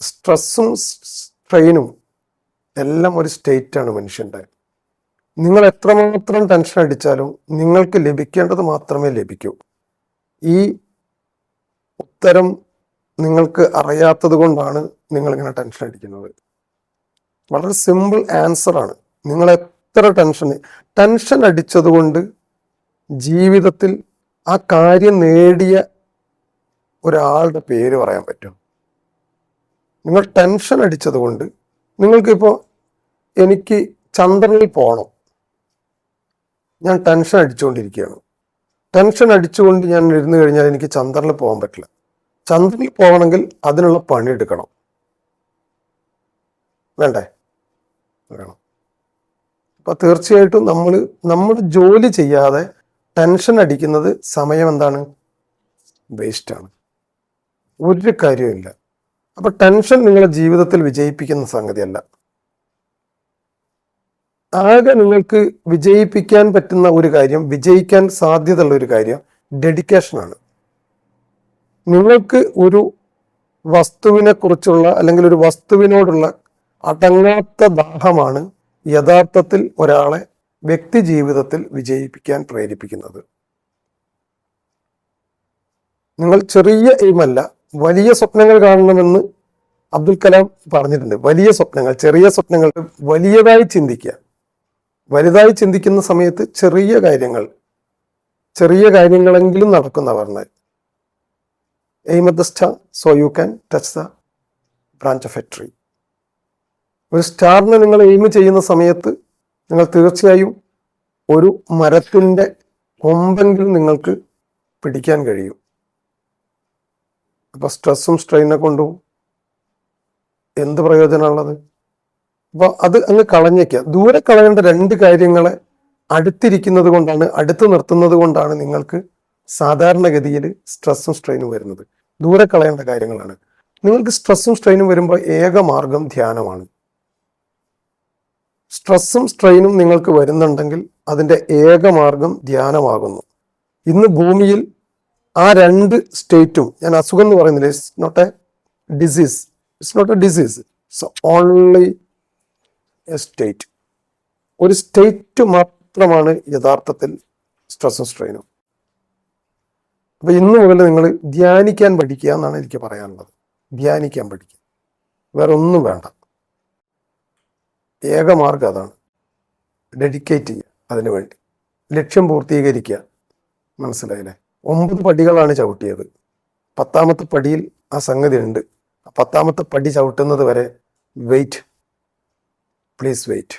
സ്ട്രെസ്സും സ്ട്രെയിനും എല്ലാം ഒരു സ്റ്റേറ്റാണ് മനുഷ്യൻ്റെ. നിങ്ങൾ എത്രമാത്രം ടെൻഷൻ അടിച്ചാലും നിങ്ങൾക്ക് ലഭിക്കേണ്ടത് മാത്രമേ ലഭിക്കൂ. ഈ ഉത്തരം നിങ്ങൾക്ക് അറിയാത്തത് കൊണ്ടാണ് നിങ്ങളിങ്ങനെ ടെൻഷൻ അടിക്കുന്നത്. വളരെ സിമ്പിൾ ആൻസറാണ്. നിങ്ങൾ എത്ര ടെൻഷൻ അടിച്ചതുകൊണ്ട് ജീവിതത്തിൽ ആ കാര്യം നേടിയ ഒരാളുടെ പേര് പറയാൻ പറ്റും? നിങ്ങൾ ടെൻഷൻ അടിച്ചത് കൊണ്ട് നിങ്ങൾക്കിപ്പോൾ എനിക്ക് ചന്ദ്രനിൽ പോകണം, ഞാൻ ടെൻഷൻ അടിച്ചുകൊണ്ടിരിക്കുകയാണ്. ടെൻഷൻ അടിച്ചുകൊണ്ട് ഞാൻ ഇരുന്ന് കഴിഞ്ഞാൽ എനിക്ക് ചന്ദ്രനിൽ പോകാൻ പറ്റില്ല. ചന്ദ്രനിൽ പോകണമെങ്കിൽ അതിനുള്ള പണിയെടുക്കണം, വേണ്ടേ? വേണം. അപ്പം തീർച്ചയായിട്ടും നമ്മൾ ജോലി ചെയ്യാതെ ടെൻഷൻ അടിക്കുന്നത് സമയം എന്താണ്? വേസ്റ്റാണ്, ഒരു കാര്യമില്ല. അപ്പം ടെൻഷൻ നിങ്ങളുടെ ജീവിതത്തിൽ വിജയിപ്പിക്കുന്ന സംഗതിയല്ല. ആകെ നിങ്ങൾക്ക് വിജയിപ്പിക്കാൻ പറ്റുന്ന ഒരു കാര്യം, വിജയിക്കാൻ സാധ്യതയുള്ള ഒരു കാര്യം ഡെഡിക്കേഷനാണ്. നിങ്ങൾക്ക് ഒരു വസ്തുവിനെ കുറിച്ചുള്ള അല്ലെങ്കിൽ ഒരു വസ്തുവിനോടുള്ള അടങ്ങാത്ത ദാഹമാണ് യഥാർത്ഥത്തിൽ ഒരാളെ വ്യക്തി ജീവിതത്തിൽ വിജയിപ്പിക്കാൻ പ്രേരിപ്പിക്കുന്നത്. നിങ്ങൾ ചെറിയ എയിമല്ല, വലിയ സ്വപ്നങ്ങൾ കാണണമെന്ന് അബ്ദുൽ കലാം പറഞ്ഞിട്ടുണ്ട്. വലിയ സ്വപ്നങ്ങൾ, ചെറിയ സ്വപ്നങ്ങൾ വലിയതായി ചിന്തിക്കുക. വലുതായി ചിന്തിക്കുന്ന സമയത്ത് ചെറിയ കാര്യങ്ങളെങ്കിലും നടക്കുന്ന പറഞ്ഞാൽ aim at the star so you can touch the branch of A tree. ഒരു സ്റ്റാറിനെ നിങ്ങൾ എയിം ചെയ്യുന്ന സമയത്ത് നിങ്ങൾ തീർച്ചയായും ഒരു മരത്തിൻ്റെ കൊമ്പെങ്കിലും നിങ്ങൾക്ക് പിടിക്കാൻ കഴിയും. അപ്പോൾ സ്ട്രെസ്സും സ്ട്രെയിനെ കൊണ്ടും എന്ത് പ്രയോജനമുള്ളത്? അപ്പോൾ അത് അങ്ങ് കളഞ്ഞേക്കുക. ദൂരെ കളയേണ്ട രണ്ട് കാര്യങ്ങളെ അടുത്തിരിക്കുന്നത് കൊണ്ടാണ്, അടുത്ത് നിർത്തുന്നത് കൊണ്ടാണ് നിങ്ങൾക്ക് സാധാരണഗതിയിൽ സ്ട്രെസ്സും സ്ട്രെയിനും വരുന്നത്. ദൂരെ കളയേണ്ട കാര്യങ്ങളാണ്. നിങ്ങൾക്ക് സ്ട്രെസ്സും സ്ട്രെയിനും വരുമ്പോൾ ഏക മാർഗം ധ്യാനമാണ്. സ്ട്രെസ്സും സ്ട്രെയിനും നിങ്ങൾക്ക് വരുന്നുണ്ടെങ്കിൽ അതിൻ്റെ ഏക മാർഗം ധ്യാനമാകുന്നു. ഇന്ന് ഭൂമിയിൽ ആ രണ്ട് സ്റ്റേറ്റും, ഞാൻ അസുഖം എന്ന് പറയുന്നില്ല, it's not a disease, it's only a state. ഒരു സ്റ്റേറ്റ് മാത്രമാണ് യഥാർത്ഥത്തിൽ സ്ട്രെസ്സും സ്ട്രെയിനും. അപ്പൊ ഇന്ന് മുതൽ നിങ്ങൾ ധ്യാനിക്കാൻ പഠിക്കുക എന്നാണ് എനിക്ക് പറയാനുള്ളത്. ധ്യാനിക്കാൻ പഠിക്കുക, വേറെ ഒന്നും വേണ്ട. ഏകമാർഗം അതാണ്. ഡെഡിക്കേറ്റ് ചെയ്യുക അതിനു വേണ്ടി, ലക്ഷ്യം പൂർത്തീകരിക്കുക. മനസ്സിലായില്ലേ? 9 പടികളാണ് ചവിട്ടിയത്. 10ാമത്തെ പടിയിൽ ആ സംഗതി ഉണ്ട്. 10ാമത്തെ പടി ചവിട്ടുന്നത് വരെ വെയിറ്റ്, പ്ലീസ് വെയിറ്റ്.